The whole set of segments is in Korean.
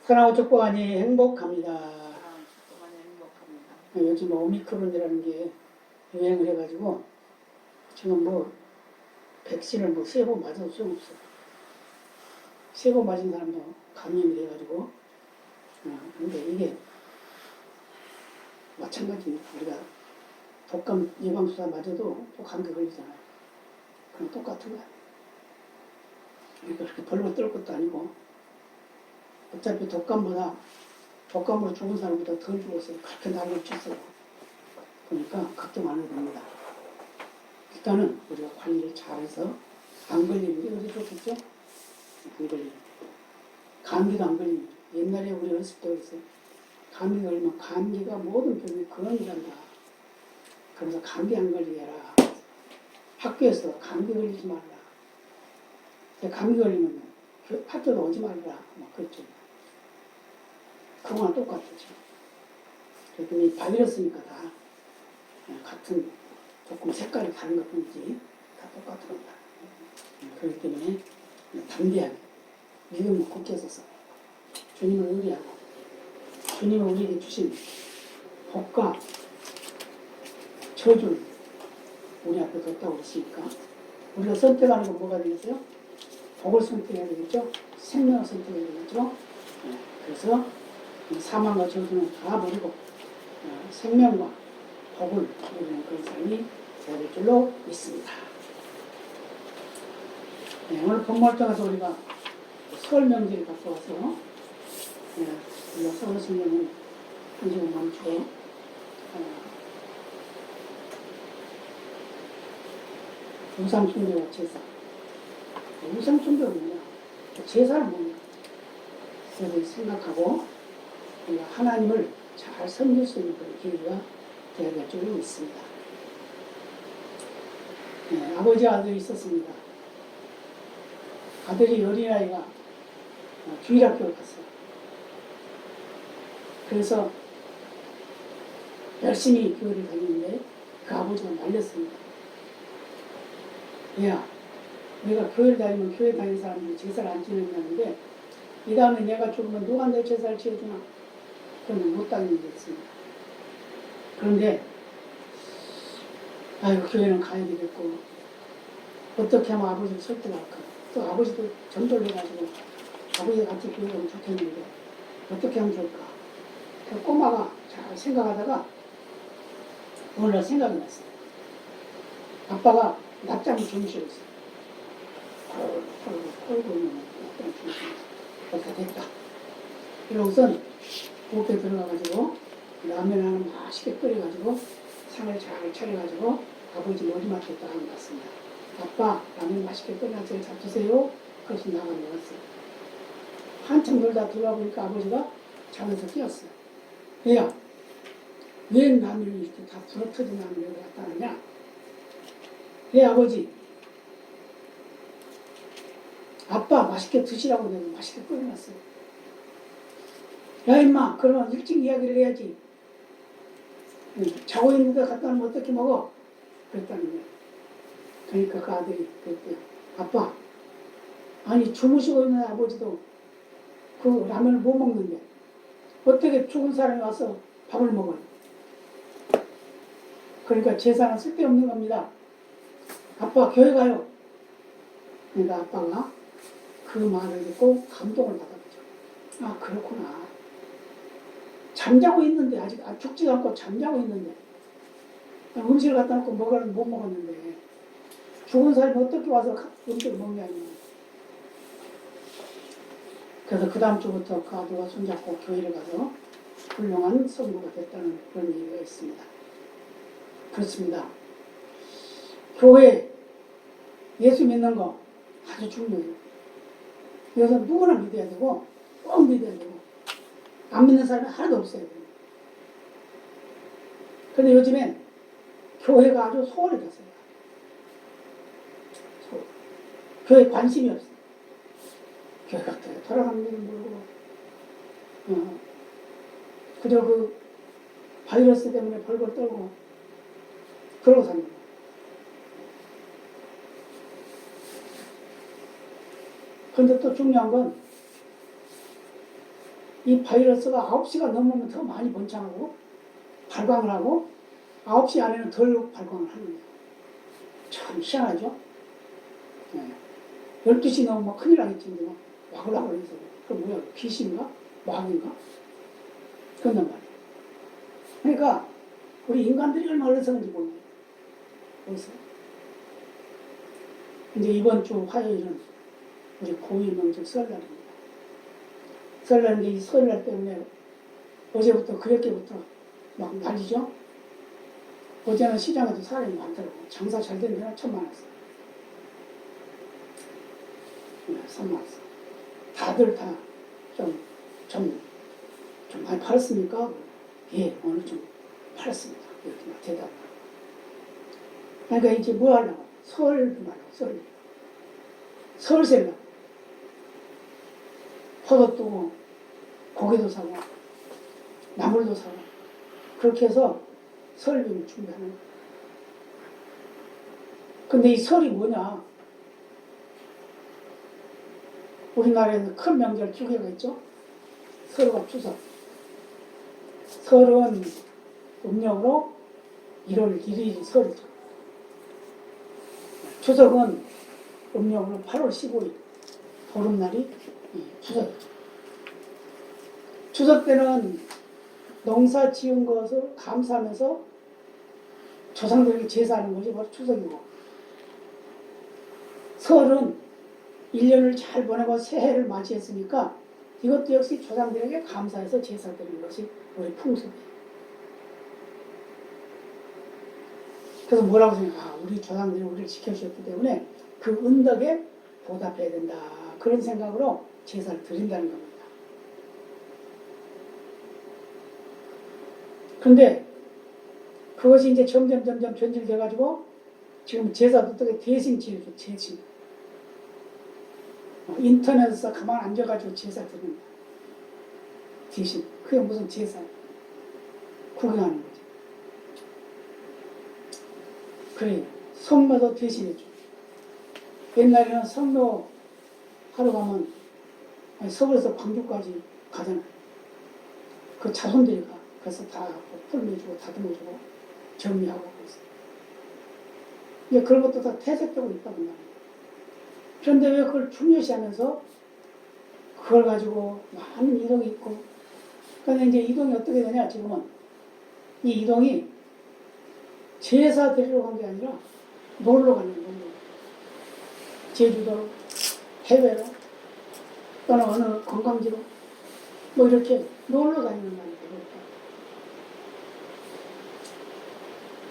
사랑하고 축복하니 행복합니다. 축복하니 행복합니다. 요즘 오미크론이라는 게 유행을 해가지고 지금 뭐 백신을 뭐 3번 맞아도 소용없어. 3번 맞은 사람도 감염이 돼가지고 근데 이게 마찬가지입니다. 우리가 독감 예방주사 맞아도 또 감기 걸리잖아요. 그럼 똑같은 거야. 그러니까 그렇게 벌벌 떨 것도 아니고 어차피 독감으로 죽은 사람보다 덜 죽었어요. 그렇게 난리를 쳤어요. 그러니까 걱정 안 해도 됩니다. 일단은 우리가 관리를 잘해서 안 걸리는 게 어디 좋겠죠? 안 걸리는. 감기도 안 걸리는. 옛날에 우리 어렸을 때 그랬어요. 감기 걸리면 감기가 모든 병에 근원이란다. 그래서 감기 안 걸리게 해라. 학교에서 감기 걸리지 말라. 감기 걸리면 학교도 오지 말라. 막 그랬죠. 그거랑 똑같죠. 그랬더니 바이러스니까 다 같은 조금 색깔이 다른 것 뿐이지 다 똑같은 겁니다. 그렇기 때문에 담대하게 믿음을 굳게 서서 주님을 의리하고 주님은 우리에게 주신 복과 저주를 우리 앞에 뒀다고 그랬으니까 우리가 선택하는 건 뭐가 되겠어요? 복을 선택해야 되겠죠? 생명을 선택해야 되겠죠? 그래서 사망과 저주는 다 버리고 생명과 복을 누리는 그런 삶이 되어야 될 줄로 믿습니다. 오늘 본문을 통해서 우리가 설 명제를 갖고 와서 우리가 설 성경은 한 시간 멈추고 우상숭배와 제사. 우상숭배가 뭐냐? 제사는 뭐냐? 그래서 생각하고 우리가 하나님을 잘 섬길 수 있는 그런 기회가 되어야 될 줄로 믿습니다. 아버지 아들이 있었습니다. 아들이 어린아이가 주일학교를 갔어요. 그래서 열심히 교회를 다니는데 그 아버지가 말렸습니다. 야, 내가 교회를 다니면 교회 다니는 사람들이 제사를 안 지내냐는데 이 다음에 내가 죽으면 누가 내 제사를 지어주나? 그러면 못 다니는 게 있습니다. 그런데 아이고 교회는 가야 되겠고 어떻게 하면 아버지를 설득할까? 또 아버지도 전도를 해가지고 아버지가 같이 교회 가면 좋겠는데 어떻게 하면 좋을까? 그 꼬마가 잘 생각하다가 어느 날 생각이 났어요. 아빠가 낮잠을 주무시고 있어요. 털고 있는 낮잠을 주무시고 있어요. 됐다. 이러고선 부엌에 들어가가지고 라면 하나 맛있게 끓여가지고 상을 잘 차려가지고 아버지 머리맡에다 앉았습니다. 아빠 라면 맛있게 끓여놨어요. 잡수세요. 그래서 나가 먹었어요. 한참 놀다 돌아보니까 아버지가 잠에서 깨었어요. 얘야, 왜 라면을 이렇게 다 부러뜨린 라면을 갖다 놨냐? 예, 아버지. 아빠 맛있게 드시라고 내가 맛있게 끓여놨어요. 야, 임마, 그러면 일찍 이야기를 해야지. 자고 있는데 갖다 놓으면 어떻게 먹어? 그랬다는 거예요. 그러니까 그 아들이 그랬대요. 아빠, 아니 주무시고 있는 아버지도 그 라면을 못 먹는데 어떻게 죽은 사람이 와서 밥을 먹어요? 그러니까 제사는 쓸데없는 겁니다. 아빠 교회 가요. 그러니까 아빠가 그 말을 듣고 감동을 받았죠. 아, 그렇구나. 잠자고 있는데 아직 죽지도 않고 잠자고 있는데 음식을 갖다 놓고 먹으라면 못 먹었는데 죽은 사람이 어떻게 와서 음식을 먹냐니. 그래서 그 다음 주부터 그 아들과 손잡고 교회를 가서 훌륭한 성도가 됐다는 그런 얘기가 있습니다. 그렇습니다. 교회 예수 믿는 거 아주 중요해요. 이것은 누구나 믿어야 되고 꼭 믿어야 되고 안 믿는 사람이 하나도 없어요. 근데 요즘엔 교회가 아주 소홀해졌어요. 교회에 관심이 없어요. 교회가 어떻게 돌아가는지는 모르고 그저 그 바이러스 때문에 벌벌 떨고 그러고 삽니다. 근데 또 중요한 건 이 바이러스가 9시가 넘으면 더 많이 번창하고 발광을 하고 9시 안에는 덜 발광을 하는 거예요. 참 희한하죠? 네. 12시 넘으면 큰일 나겠지. 뭐. 와글와글 해서. 그럼 뭐야? 귀신인가? 마귀인가? 그런단 말이에요. 그러니까 우리 인간들이 얼마나 어리석은지 모르겠어요. 어디서? 이제 이번 주 화요일은 우리 고위 명절 설날입니다. 설날인데 이 설날 때문에 어제부터 그저께부터 막 난리죠? 어제는 시장에도 사람이 많더라고요. 장사 잘 되는 데는 참 많았어요. 네, 참 많았어요. 다들 다 좀 많이 팔았습니까? 예, 오늘 좀 팔았습니다. 이렇게 막 대답을. 그러니까 이제 뭐 하려고? 설도 말고, 설 세려고. 포도 뜨고, 고기도 사고, 나물도 사고. 그렇게 해서 설을 준비하는 거예요. 근데 이 설이 뭐냐? 우리나라에는 큰 명절 두 개가 있죠? 설과 추석. 설은 음력으로 1월 1일이 설이죠. 추석은 음력으로 8월 15일 보름날이 추석이죠. 추석 때는 농사 지은 것을 감사하면서 조상들에게 제사하는 것이 바로 추석이고, 설은 1년을 잘 보내고 새해를 맞이했으니까 이것도 역시 조상들에게 감사해서 제사드리는 것이 우리 풍습이에요. 그래서 뭐라고 생각해? 우리 조상들이 우리를 지켜주셨기 때문에 그 은덕에 보답해야 된다. 그런 생각으로 제사를 드린다는 겁니다. 근데 그것이 이제 점점 변질돼가지고 지금 제사도 어떻게 대신 지어줘, 대신. 인터넷에서 가만 앉아가지고 제사 드립니다. 대신. 그게 무슨 제사? 구경하는 거지. 그래, 성묘도 대신해줘. 옛날에는 성묘 하러 가면 서울에서 광주까지 가잖아. 그 자손들이 가. 그래서 다 풀매주고 다듬어주고 정리하고 그랬어. 이제 그런 것도 다 퇴색되고 있다고 말이야. 그런데 왜 그걸 중요시하면서 그걸 가지고 많은 이동이 있고, 그런데 이제 이동이 어떻게 되냐, 지금은. 이 이동이 제사 드리러 간 게 아니라 놀러 가는 거예요. 제주도로, 해외로, 또는 어느 관광지로, 뭐 이렇게 놀러 다니는 말이에요.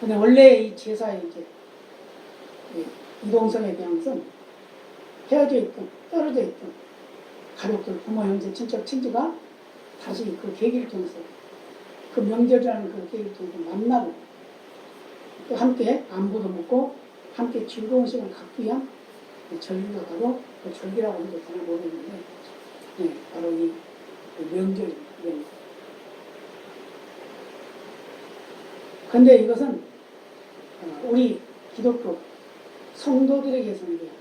근데 원래 이 제사의 이제 이동성에 대한 것은 헤어져 있든 떨어져 있든 가족들, 부모, 형제, 친척, 친지가 다시 그 계기를 통해서 그 명절이라는 그 계기를 통해서 만나고 또 함께 안부도 묻고 함께 즐거운 시간을 갖기 위한 절기가 바로 그 절기라고 해도 되나 모르겠는데 바로 이 명절입니다. 명절. 근데 이것은 우리 기독교 성도들에게서는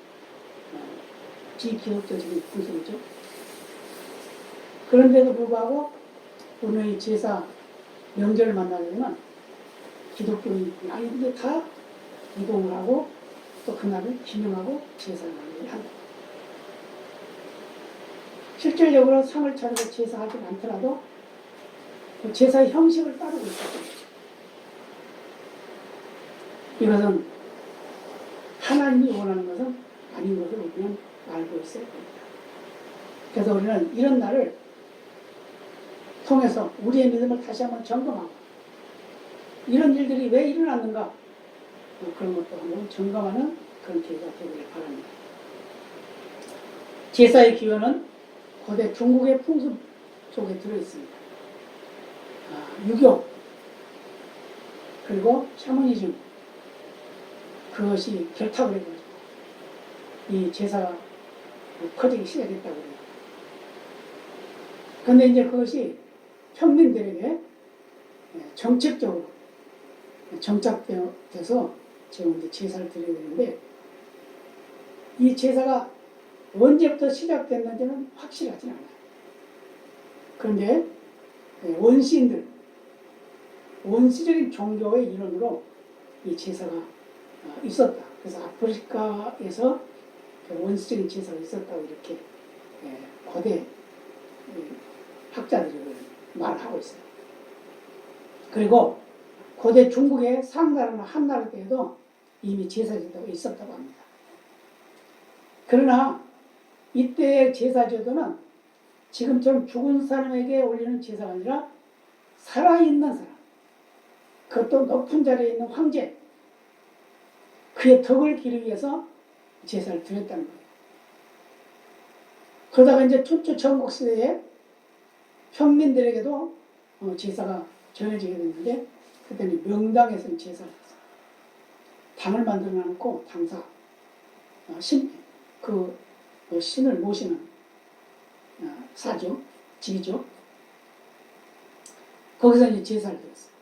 비기독교적인 풍습이죠. 그런데도 불구하고 우리의 제사 명절을 만나려면 기독교인들이 아닌데 다 이동을 하고 또 그날을 기념하고 제사를 한다. 실질적으로 상을 차리고 제사하지 않더라도 그 제사의 형식을 따르고 있습니다. 이것은 하나님이 원하는 것은 아닌 것을 우리는 알고 있어야 됩니다. 그래서 우리는 이런 날을 통해서 우리의 믿음을 다시 한번 점검하고 이런 일들이 왜 일어났는가 그런 것도 한번 점검하는 그런 기회가 되기를 바랍니다. 제사의 기원은 고대 중국의 풍습 속에 들어있습니다. 유교 그리고 샤머니즘 그것이 결탁을 해가지고 이 제사가 커지기 시작했다고 해요. 그런데 이제 그것이 평민들에게 정책적으로 정착돼서 지금 이제 제사를 드려야 되는데 이 제사가 언제부터 시작됐는지는 확실하지 않아요. 그런데 원시인들, 원시적인 종교의 일원으로 이 제사가 있었다. 그래서 아프리카에서 원시적인 제사가 있었다고 이렇게 고대 학자들이 말하고 있어요. 그리고 고대 중국의 상나라나 한나라 때에도 이미 제사제도가 있었다고 합니다. 그러나 이때의 제사제도는 지금처럼 죽은 사람에게 올리는 제사가 아니라 살아있는 사람, 그것도 높은 자리에 있는 황제, 그의 덕을 기르기 위해서 제사를 드렸다는 거예요. 그러다가 이제 춘추 전국 시대에 평민들에게도 제사가 전해지게 됐는데, 그때는 명당에서 제사를 했어요. 당을 만들어 놓고 당사, 신, 신을 모시는 사죠, 지죠. 거기서 이제 제사를 드렸어요.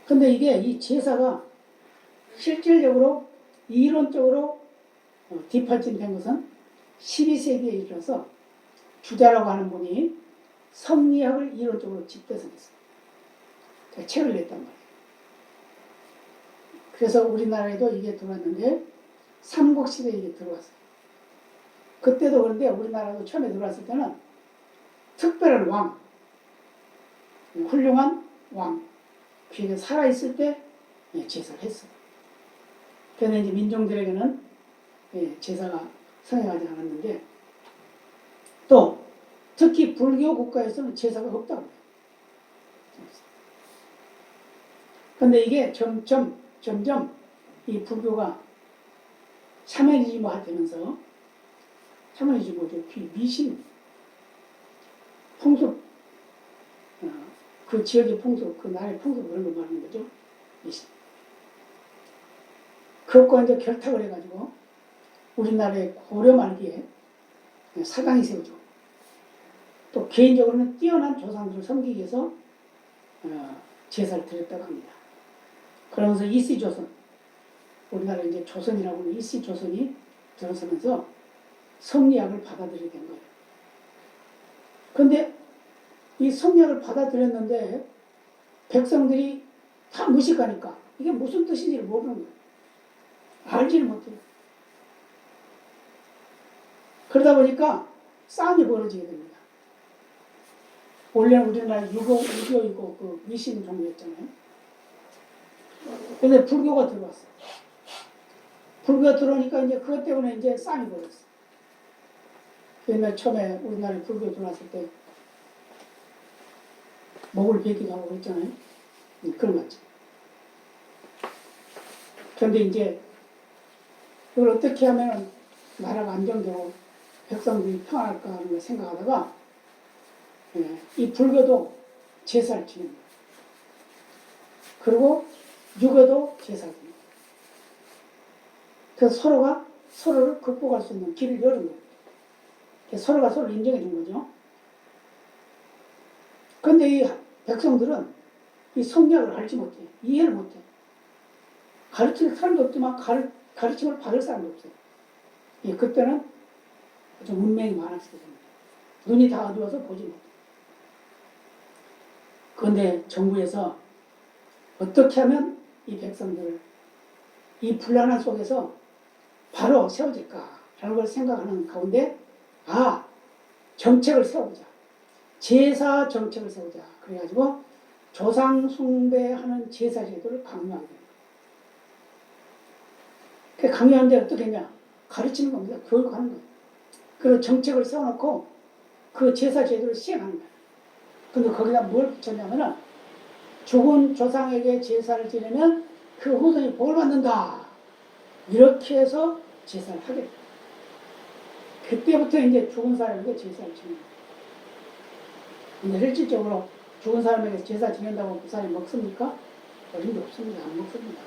근데 이게 이 제사가 실질적으로 이론적으로 뒷받침된 것은 12세기에 이르러서 주자라고 하는 분이 성리학을 이론적으로 집대성했어요. 책을 냈단 말이에요. 그래서 우리나라에도 이게 들어왔는데 삼국시대에 이게 들어왔어요. 그때도 그런데 우리나라도 처음에 들어왔을 때는 특별한 왕, 훌륭한 왕, 그게 살아있을 때 제사를 했어요. 그런데 이제 민중들에게는 제사가 성행하지 않았는데, 또 특히 불교 국가에서는 제사가 없다고 해요. 그런데 이게 점점 이 불교가 샤머니즘화 되면서, 샤머니즘은 미신, 풍습, 그 지역의 풍습, 그 나라의 풍습, 그런 거 말하는 거죠. 미신. 그것과 이제 결탁을 해가지고 우리나라의 고려 말기에 사당이 세우죠. 또 개인적으로는 뛰어난 조상들을 섬기기 위해서 제사를 드렸다고 합니다. 그러면서 이씨조선, 우리나라 이제 조선이라고 하는 이씨조선이 들어서면서 성리학을 받아들이게 된 거예요. 그런데 이 성리학을 받아들였는데 백성들이 다 무식하니까 이게 무슨 뜻인지를 모르는 거예요. 알지를 못해요. 그러다 보니까 싸움이 벌어지게 됩니다. 원래는 우리나라 유교이고 그 미신 종교였잖아요. 근데 불교가 들어왔어요. 불교가 들어오니까 이제 그것 때문에 이제 싸움이 벌어졌어요. 옛날 처음에 우리나라에 불교 들어왔을 때 목을 베기도 하고 그랬잖아요. 그런 거 같죠. 그런데 이제 이걸 어떻게 하면 나라가 안정되고 백성들이 평안할까 하는 걸 생각하다가 이 불교도 제사를 지냅니다. 그리고 유교도 제사를 지냅니다. 그래서 서로가 서로를 극복할 수 있는 길을 열은 거예요. 서로가 서로를 인정해 준 거죠. 그런데 이 백성들은 이 성경을 알지 못해. 이해를 못해. 가르칠 사람도 없지만 가르침을 받을 사람도 없어요. 그때는 좀 문명이 많았을 때입니다. 눈이 다 어두워서 보지 못해. 그런데 정부에서 어떻게 하면 이 백성들을 이 불안한 속에서 바로 세워질까라는 걸 생각하는 가운데 정책을 세우자. 제사 정책을 세우자. 그래가지고 조상 숭배하는 제사 제도를 강요하게 됩니다. 그 강요하는데 어떻게 했냐? 가르치는 겁니다. 교육하는 거예요. 그리고 정책을 세워놓고 그 제사 제도를 시행하는 거예요. 근데 거기다 뭘 붙였냐면은 죽은 조상에게 제사를 지내면 그 후손이 복을 받는다. 이렇게 해서 제사를 하게 돼요. 그때부터 이제 죽은 사람에게 제사를 지내는 거예요. 근데 실질적으로 죽은 사람에게 제사 지낸다고 그 사람이 먹습니까? 어림도 없습니다. 안 먹습니다.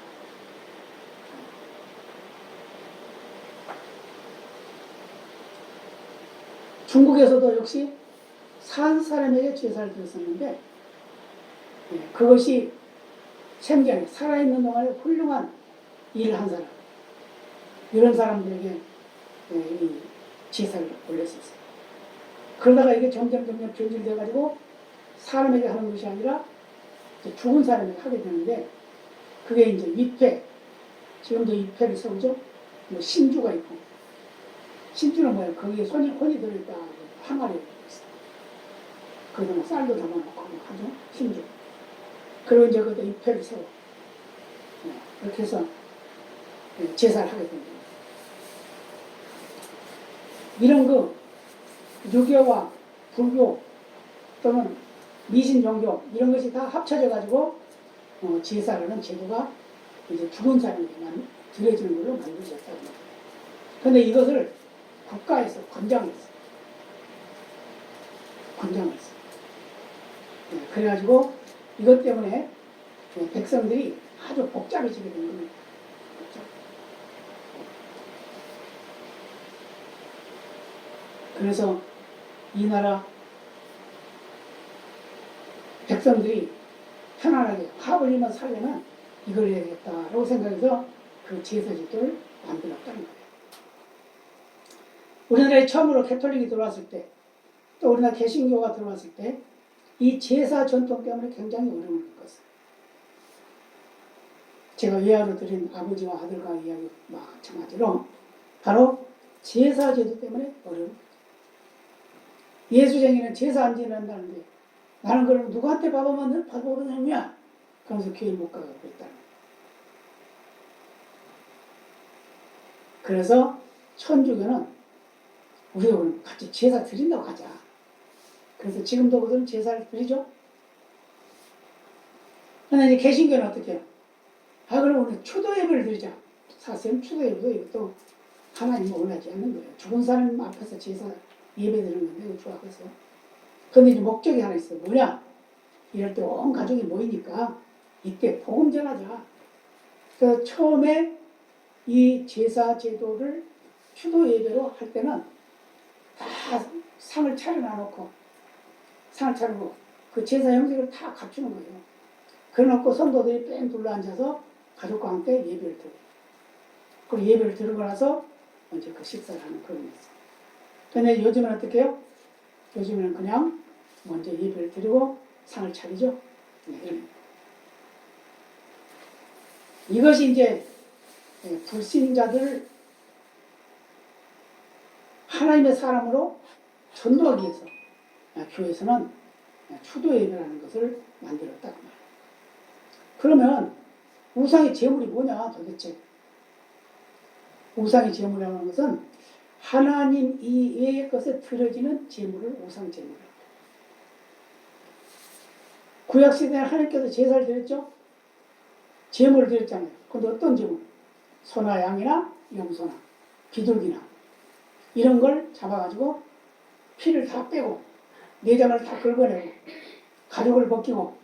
중국에서도 역시 산 사람에게 제사를 드렸었는데 그것이 생전에 살아있는 동안에 훌륭한 일을 한 사람, 이런 사람들에게 이 제사를 올렸었어요. 그러다가 이게 점점 변질돼가지고 사람에게 하는 것이 아니라 이제 죽은 사람에게 하게 되는데 그게 이제 위패, 지금도 위패를 써오죠. 뭐 신주가 있고 신주는 뭐예요? 거기에 혼이 들어있다 항아리에 있어. 거기다 뭐 쌀도 담아놓고 하죠. 신주. 그리고 이제 거기다 위패를 세워. 그렇게 해서 제사를 하게 됩니다. 이런 거 유교와 불교 또는 미신 종교 이런 것이 다 합쳐져 가지고 제사라는 제도가 이제 죽은 사람에게만 드려지는 걸로 만들어졌다는 거예요. 그런데 이것을 국가에서 권장했어. 그래가지고 이것 때문에 백성들이 아주 복잡해지게 된 겁니다. 그래서 이 나라 백성들이 편안하게 화불리면 살려면 이걸 해야겠다라고 생각해서 그 제사제도를 만들었다는 거예요. 우리나라에 처음으로 캐톨릭이 들어왔을 때, 또 우리나라 개신교가 들어왔을 때, 이 제사 전통 때문에 굉장히 어려움을 겪었어요. 제가 외화로 드린 아버지와 아들과 이야기 마찬가지로 바로 제사제도 때문에 어려움. 예수쟁이는 제사 안 지낸다는데 나는 그럼 누구한테 받아보느냐? 그러면서 교회 못 가고 있다는 거예요. 그래서 천주교는 우리가 그럼 같이 제사 드린다고 하자. 그래서 지금도 그들은 제사를 드리죠. 그런데 이제 개신교는 어떻게 해요? 그럼 우리 추도 예배를 드리자. 사실은 추도 예배도 이것도 하나님이 원하지 않는 거예요. 죽은 사람 앞에서 제사 예배 드리는 건데 그 앞에서. 그런데 이제 목적이 하나 있어요. 뭐냐? 이럴 때 온 가족이 모이니까 이때 복음 전하자. 그래서 처음에 이 제사 제도를 추도 예배로 할 때는 다 상을 차려놔놓고 그 제사 형식을 다 갖추는 거예요. 그래놓고 성도들이 뺑 둘러앉아서 가족과 함께 예배를 드려요. 그리고 예배를 드리고 나서 먼저 그 식사를 하는 그런 게 있어요. 근데 요즘은 어떻게 해요? 요즘에는 그냥 먼저 예배를 드리고 상을 차리죠. 네. 이것이 이제 불신자들을 하나님의 사람으로 전도하기 위해서 교회에서는 추도 예배라는 것을 만들었다고 말해요. 그러면 우상의 제물이 뭐냐 도대체? 우상의 제물이라는 것은 하나님 이외의 것에 드려지는 제물을 우상 제물이라고 해요. 구약시대에 하나님께서 제사를 드렸죠? 제물을 드렸잖아요. 근데 어떤 제물? 소나 양이나 염소나 비둘기나 이런 걸 잡아가지고 피를 다 빼고 내장을 다 긁어내고 가죽을 벗기고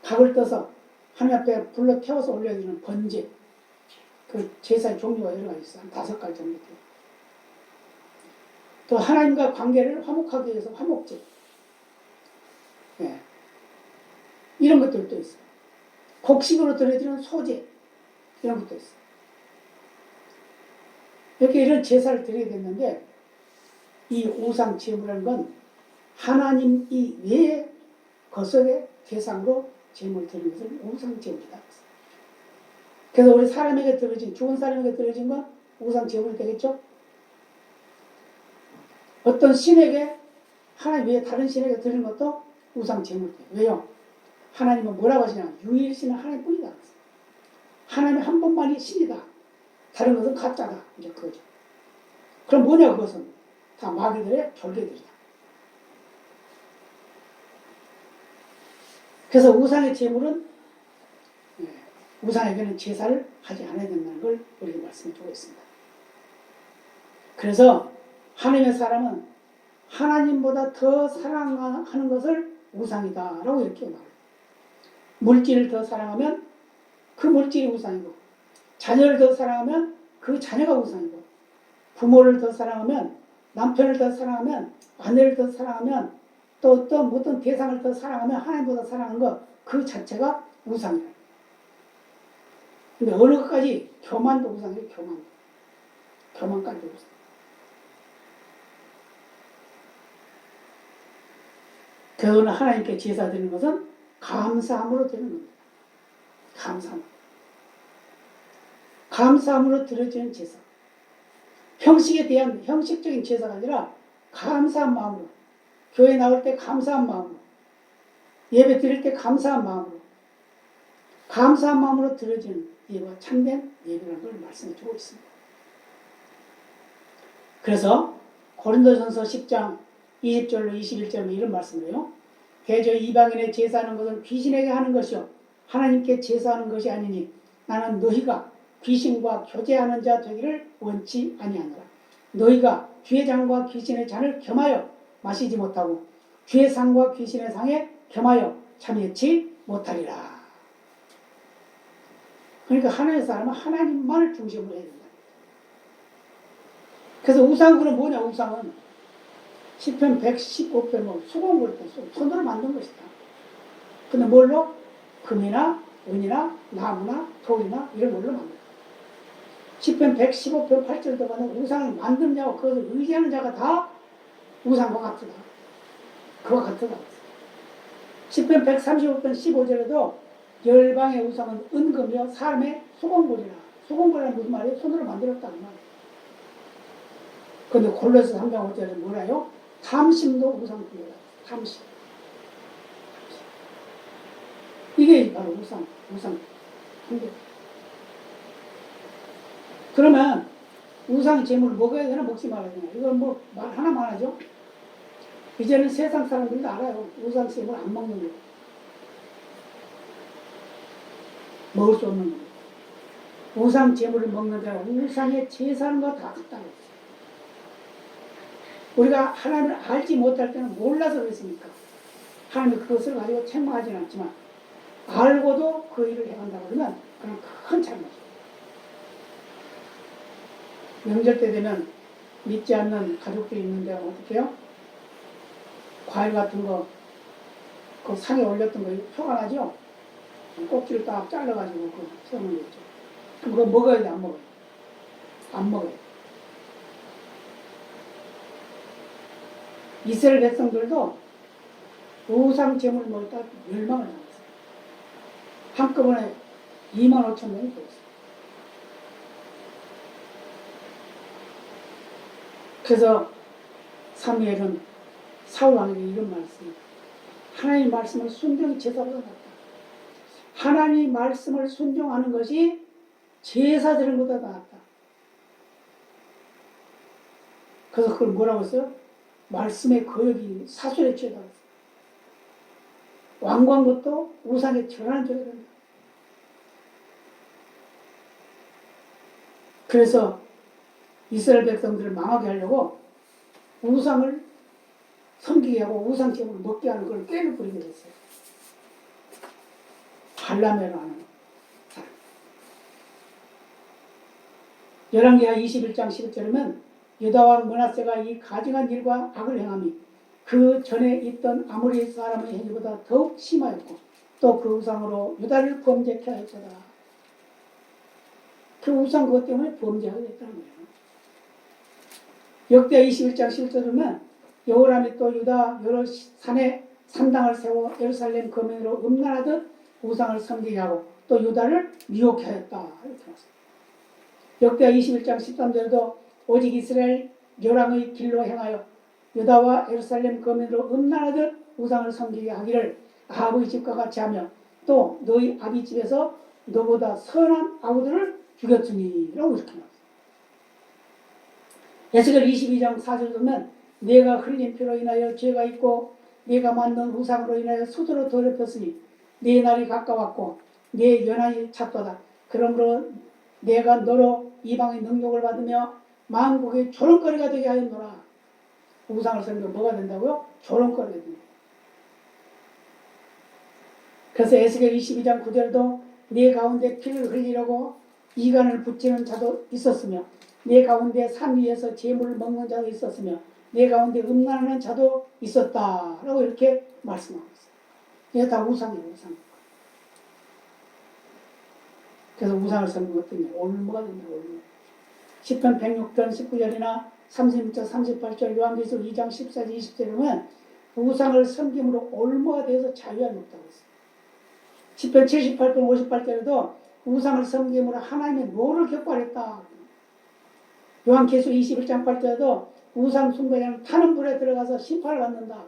각을 떠서 하나님 앞에 불러 태워서 올려드리는 번제. 그 제사의 종류가 여러 가지 있어요. 한 5가지 정도 돼요. 또 하나님과 관계를 화목하기 위해서 화목제. 네. 이런 것들도 있어요. 곡식으로 드려지는 소제. 이런 것도 있어요. 이렇게 이런 제사를 드려야 됐는데 이 우상 제물이라는 건 하나님 이외의 것의 대상으로 제물 드리는 것을 우상 제물이다. 그래서 우리 사람에게 드려진 죽은 사람에게 드려진 건 우상 제물이 되겠죠? 어떤 신에게 하나님 외에 다른 신에게 드리는 것도 우상 제물이 돼요. 왜요? 하나님은 뭐라고 하시냐? 유일신은 하나님뿐이다. 하나님 한 분만이 신이다. 다른 것은 가짜다. 이제 그거죠. 그럼 뭐냐 그것은? 다 마귀들의 결계들이다. 그래서 우상의 제물은 우상에게는 제사를 하지 않아야 된다는 걸 우리가 말씀드리고 있습니다. 그래서 하나님의 사람은 하나님보다 더 사랑하는 것을 우상이다라고 이렇게 말해요. 물질을 더 사랑하면 그 물질이 우상이고 자녀를 더 사랑하면 그 자녀가 우상이고 부모를 더 사랑하면 남편을 더 사랑하면 아내를 더 사랑하면 또 어떤 대상을 더 사랑하면 하나님보다 사랑하는 것 그 자체가 우상이에요. 근데 어느 것까지 교만도 우상이에요. 교만까지도 우상. 그거는 하나님께 제사 드리는 것은 감사함으로 드리는 겁니다. 감사함. 감사함으로 드려지는 제사. 형식에 대한 형식적인 제사가 아니라 감사한 마음으로, 교회 나올 때 감사한 마음으로, 예배 드릴 때 감사한 마음으로, 감사한 마음으로 드려지는 예배가 참된 예배라는 걸 말씀해 주고 있습니다. 그래서 고린도전서 10장 20절로 21절로 이런 말씀을 해요. 대저 이방인의 제사하는 것은 귀신에게 하는 것이요 하나님께 제사하는 것이 아니니 나는 너희가 귀신과 교제하는 자 되기를 원치 아니하노라. 너희가 주의 잔과 귀신의 잔을 겸하여 마시지 못하고 주의 상과 귀신의 상에 겸하여 참여치 못하리라. 그러니까 하나님의 사람은 하나님만을 중심으로 해야 된다. 그래서 우상은 뭐냐? 우상은 시편 115편 뭐 수공을 손으로 만든 것이다. 근데 뭘로? 금이나 은이나 나무나 돌이나 이런 걸로 만든 거야. 시편 115편 8절도 보면 우상을 만드는 자와 그것을 의지하는 자가 다 우상과 같으다. 그와 같으다. 시편 135편 15절에도 열방의 우상은 은금이요 사람의 수공물이라. 수공물이란 무슨 말이에요? 손으로 만들었다는 말이에요. 그런데 골로새 3장 5절에 뭐라요? 탐심도 우상뿐이다. 탐심. 이게 바로 우상. 그러면 우상 제물을 먹어야 되나 먹지 말아야 되나? 이건 뭐 말 하나만 하죠. 이제는 세상 사람들도 알아요. 우상 제물 안 먹는 거. 먹을 수 없는 거. 우상 제물을 먹는 자는 우상의 제사하는 거 다 같다고 했어요. 우리가 하나님을 알지 못할 때는 몰라서 그랬으니까 하나님이 그것을 가지고 책망하지는 않지만 알고도 그 일을 해간다고 그러면 그건 큰 잘못이에요. 명절 때 되면 믿지 않는 가족들이 있는데 어떻게 해요? 과일 같은 거 그 상에 올렸던 거 표가 나죠? 꼭지를 딱 잘라가지고 그 세우는 거 있죠. 그럼 그거 먹어야 돼? 안 먹어요? 안 먹어요. 이스라엘 백성들도 우상 제물 먹다 멸망을 당했어요. 한꺼번에 25,000명이 죽었어요. 그래서 사무엘은 사울 왕에게 이런 말씀을, 하나님 말씀을 순종이 제사보다 낫다. 하나님 말씀을 순종하는 것이 제사 드리는 것보다 낫다. 그래서 그걸 뭐라고 했어요? 말씀의 거역이 사술에 취하다. 왕관 것도 우상에 절하는 쪽이 된다. 그래서 이스라엘 백성들을 망하게 하려고 우상을 섬기게 하고 우상 제물을 먹게 하는 걸 꾀를 부리게 됐어요. 발람이라고 하는 사람. 열왕기하 21장 11절이면 유다왕 므낫세가 이 가증한 일과 악을 행함이 그 전에 있던 아모리 사람의 행위보다 더욱 심하였고 또 그 우상으로 유다를 범죄케 하였더라. 그 우상 그것 때문에 범죄하게 됐다는 거예요. 역대하 21장 11절에 보면 여호람이 또 유다 여러 산에 산당을 세워 예루살렘 거민으로 음란하듯 우상을 섬기게 하고 또 유다를 미혹해 하였다. 이렇게 나왔습니다. 역대하 21장 13절에도 오직 이스라엘 요람의 길로 행하여 유다와 예루살렘 거민으로 음란하듯 우상을 섬기게 하기를 아합의 집과 같이 하며 또 너희 아비 집에서 너보다 선한 아우들을 죽였으니 라고 이렇게 나왔습니다. 에스겔 22장 4절 보면 내가 흘린 피로 인하여 죄가 있고 내가 만든 우상으로 인하여 수두로 더럽혔으니 네 날이 가까웠고 네 연한이 찼도다. 그러므로 내가 너로 이방의 능욕을 받으며 만국의 조롱거리가 되게 하였노라. 우상을 섬기면 뭐가 된다고요? 조롱거리가 됩니다. 그래서 에스겔 22장 9절도 네 가운데 피를 흘리려고 이간을 붙이는 자도 있었으며 네 가운데 산 위에서 재물을 먹는 자도 있었으며 네 가운데 음란하는 자도 있었다 라고 이렇게 말씀하고 있어요. 이게 다 우상이에요. 우상. 그래서 우상을 섬기는 것들이 올무가 된다. 올무. 시편 106편 19절이나 36절 38절 요한계시록 2장 14절 20절에 보면 우상을 섬김으로 올무가 되어서 자유함이 없다고 했어요. 시편 78편 58절에도 우상을 섬김으로 하나님의 노를 격발했다. 요한계시록 21장 8절에도 우상 숭배자는 타는 불에 들어가서 심판을 받는다.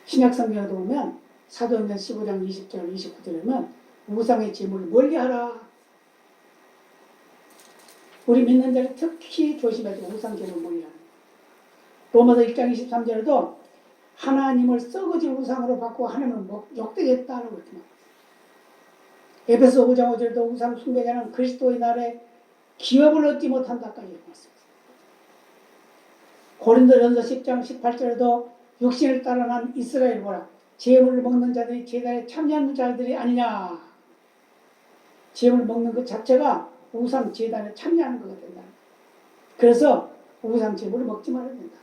신약 성경에도 보면 사도행전 15장 20절 29절에 보면 우상의 제물을 멀리하라. 우리 믿는 자는 특히 조심해야 돼. 우상 제물 멀리하라. 로마서 1장 23절에도 하나님을 썩어진 우상으로 바꾸고 하나님을 욕되겠다라고 그렇게 말합니다. 에베소 5장 5절에도 우상 숭배자는 그리스도의 날에 기업을 얻지 못한다까지 말씀합니다. 고린도전서 10장 18절에도 육신을 따라 난 이스라엘 보라 제물을 먹는 자들이 제단에 참여하는 자들이 아니냐. 제물 먹는 것 자체가 우상 제단에 참여하는 것가 된다. 그래서 우상 제물을 먹지 말아야 된다.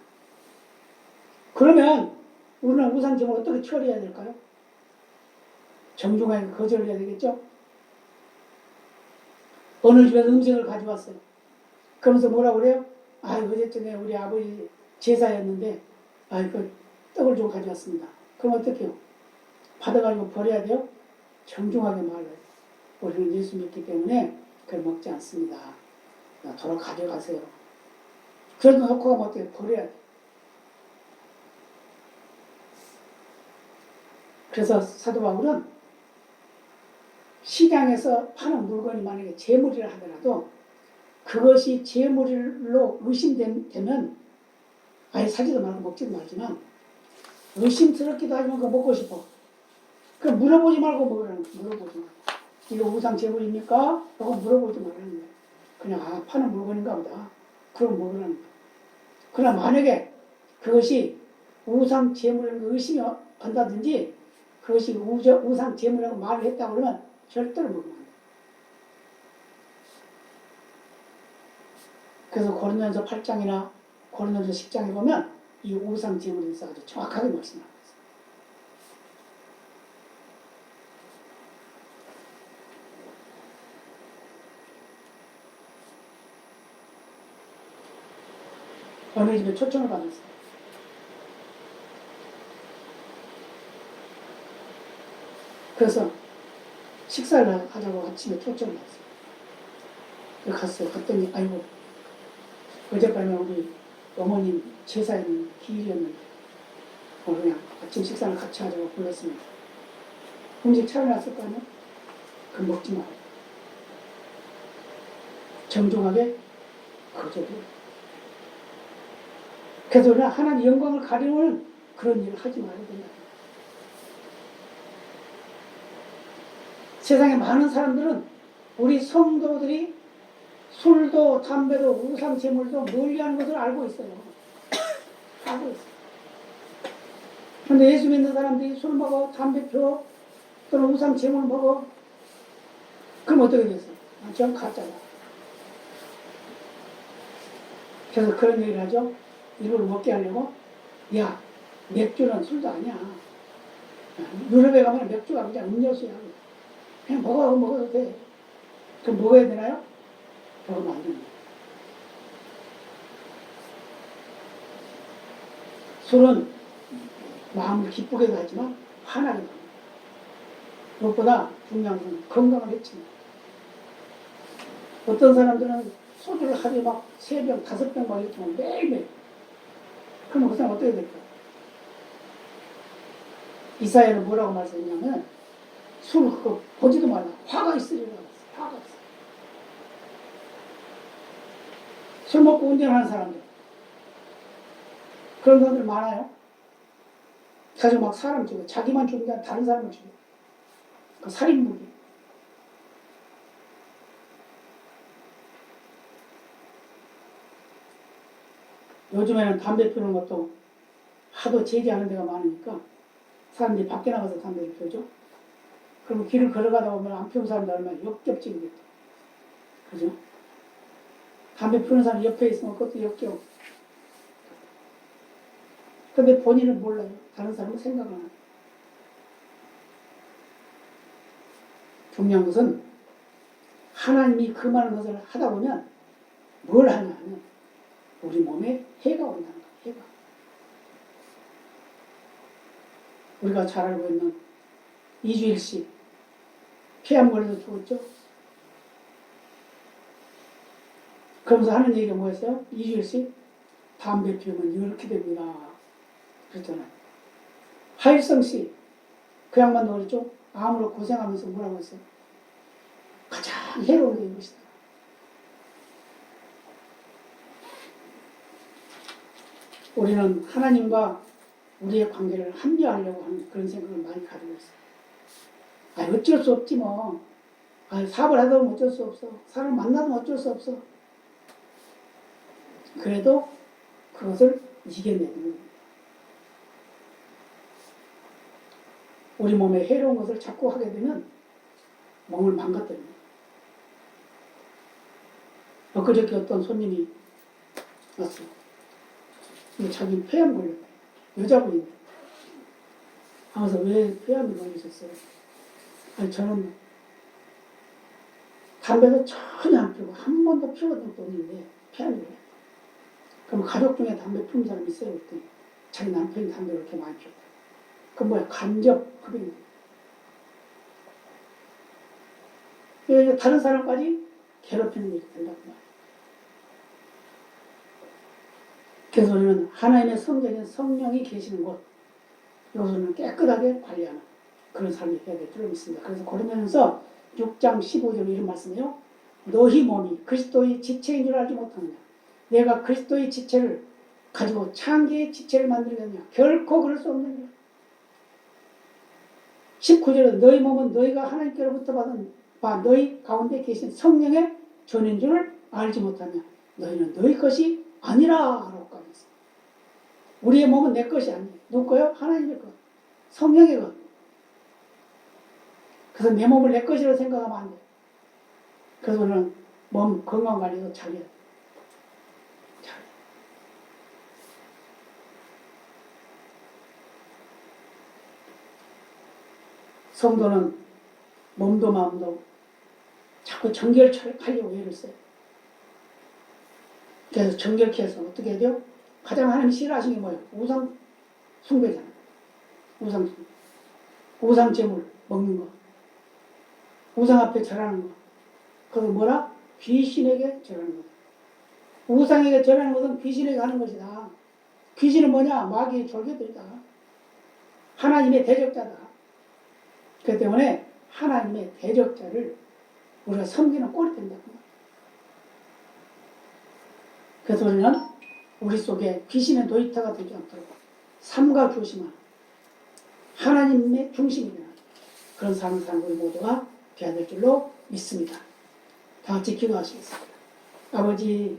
그러면 우리는 우상 제물을 어떻게 처리해야 될까요? 정중하게 거절을 해야 되겠죠? 어느 집에서 음식을 가져왔어요. 그러면서 뭐라고 그래요? 어제쯤에 우리 아버지 제사였는데 그 떡을 좀 가져왔습니다. 그럼 어떻게 해요? 받아가지고 버려야 돼요? 정중하게 말해요. 우리는 예수 믿기 때문에 그걸 먹지 않습니다. 도로 가져가세요. 그래도 놓고 가면 어떻게 버려야 돼요? 그래서 사도 바울은 시장에서 파는 물건이 만약에 재물이라 하더라도 그것이 재물로 의심되면 아예 사지도 말고 먹지도 말지만 의심스럽기도 하지만 그거 먹고 싶어. 그럼 물어보지 말고 먹으라는 거야. 물어보지 말고. 이거 우상 재물입니까? 라고 물어보지 말라는 거야. 그냥 파는 물건인가 보다. 그럼 먹으라는 거야. 그러나 만약에 그것이 우상 재물이라는 의심이 간다든지 그것이 우상 재물이라고 말을 했다고 그러면 절대로 먹으면 안 돼. 그래서 고린도전서 8장이나 고린도전서 10장에 보면 이 우상 재물에 대해서 아주 정확하게 말씀하고 있어요. 어느 집에 초청을 받았어요. 그래서 식사를 하자고 아침에 초청을 받았어요. 갔어요. 갔더니 아이고 어젯밤에 우리 어머님 제사였는 기일이었는데 그냥 아침 식사를 같이 하자고 불렀습니다. 음식 차려놨을 거 아니야? 그럼 먹지 마요. 정중하게 거절해요. 그래서 우리는 하나님 영광을 가리는 그런 일을 하지 말아야 된다. 세상에 많은 사람들은 우리 성도들이 술도 담배도 우상 제물도 멀리하는 것을 알고 있어요. 알고 있어요. 그런데 예수 믿는 사람들이 술 먹어, 담배 피워, 또는 우상 제물 먹어. 그럼 어떻게 됐어요? 전 가짜다. 그래서 그런 얘기를 하죠. 이걸 먹게 하려고 야 맥주는 술도 아니야. 유럽에 가면 맥주가 그냥 음료수야. 그냥 먹어도 돼. 그럼 먹어야 되나요? 먹으면 안 됩니다. 술은 마음을 기쁘게도 하지만 화나게 합니다. 무엇보다 중요한 건 건강을 해칩니다. 어떤 사람들은 소주를 하루에 막 3병, 5병 막 이렇게 하면 매일매일. 그럼 그 사람 어떻게 될까요? 이사야는 뭐라고 말씀했냐면 술 그거 보지도 말라. 화가 있으리라. 화가 있어. 술 먹고 운전하는 사람들. 그런 사람들 많아요. 가지고 막 사람 죽여. 자기만 죽이지 않고 다른 사람을 죽여. 그 살인무기. 요즘에는 담배 피우는 것도 하도 제지하는 데가 많으니까 사람들이 밖에 나가서 담배를 피우죠. 그러면 길을 걸어가다 보면 안 피운 사람들 얼마나 역겹지겠다. 그죠? 담배 피우는 사람 옆에 있으면 그것도 역겨워. 근데 본인은 몰라요. 다른 사람은 생각 안 해요. 중요한 것은 하나님이 그 많은 것을 하다 보면 뭘 하냐 하면 우리 몸에 해가 온다는 거예요. 해가. 우리가 잘 알고 있는 이주일씨 폐암 걸려서 죽었죠. 그러면서 하는 얘기가 뭐였어요? 이주일씨 담배 피우면 이렇게 됩니다. 그랬잖아요. 하일성씨 그 양반도 그랬죠. 암으로 고생하면서 뭐라고 했어요? 가장 해로운 게 이것이다. 우리는 하나님과 우리의 관계를 합리화하려고 하는 그런 생각을 많이 가지고 있어요. 어쩔 수 없지 뭐. 사업을 하다 보면 어쩔 수 없어. 사람 만나면 어쩔 수 없어. 그래도 그것을 이겨내는 겁니다. 우리 몸에 해로운 것을 자꾸 하게 되면 몸을 망가뜨립니다. 엊그저께 어떤 손님이 왔어요. 자기 폐암 걸렸다. 여자분인데. 하면서 왜 폐암이 걸리셨어요? 저는 담배도 전혀 안 피우고 한 번도 피워본 적도 없는데 폐암이 걸렸다. 그럼 가족 중에 담배 피우는 사람이 있어요? 그랬더니 자기 남편이 담배를 그렇게 많이 피웠다. 그건 뭐야? 간접 흡입. 다른 사람까지 괴롭히는 일이 된다고 말이에요. 그래서 우리는 하나님의 성전인 성령이 계시는 곳, 이것을 깨끗하게 관리하는 그런 삶이 되어야 될 줄 믿습니다. 그래서 고린도전서 6장 15절 이런 말씀이에요. 너희 몸이 그리스도의 지체인 줄 알지 못하느냐. 내가 그리스도의 지체를 가지고 창기의 지체를 만들겠느냐. 결코 그럴 수 없는 일. 19절은 너희 몸은 너희가 하나님께로부터 받은 바 너희 가운데 계신 성령의 전인 줄을 알지 못하며 너희는 너희 것이 아니라 라고 까졌어요. 우리의 몸은 내 것이 아니에요. 누구 거요? 하나님의 것. 성령의 것. 그래서 내 몸을 내 것이라고 생각하면 안 돼요. 그래서 우리는 몸 건강관리도 잘해야 돼요. 성도는 몸도 마음도 자꾸 정결하려고 애를 써요. 그래서 정결케 해서 어떻게 해야 돼요? 가장 하나님이 싫어하시는 게 뭐예요? 우상 숭배잖아요. 우상 숭배. 우상 제물 먹는 거. 우상 앞에 절하는 거. 그것은 뭐라? 귀신에게 절하는 거다. 우상에게 절하는 것은 귀신에게 하는 것이다. 귀신은 뭐냐? 마귀의 졸개들이다. 하나님의 대적자다. 그렇기 때문에 하나님의 대적자를 우리가 섬기는 꼴이 된다. 그래서 우리는 우리 속에 귀신의 놀이터가 되지 않도록 삼가 조심하는 하나님의 중심이 되는 그런 삶을 사는 우리 모두가 되어야 될 줄로 믿습니다. 다 같이 기도하시겠습니다. 아버지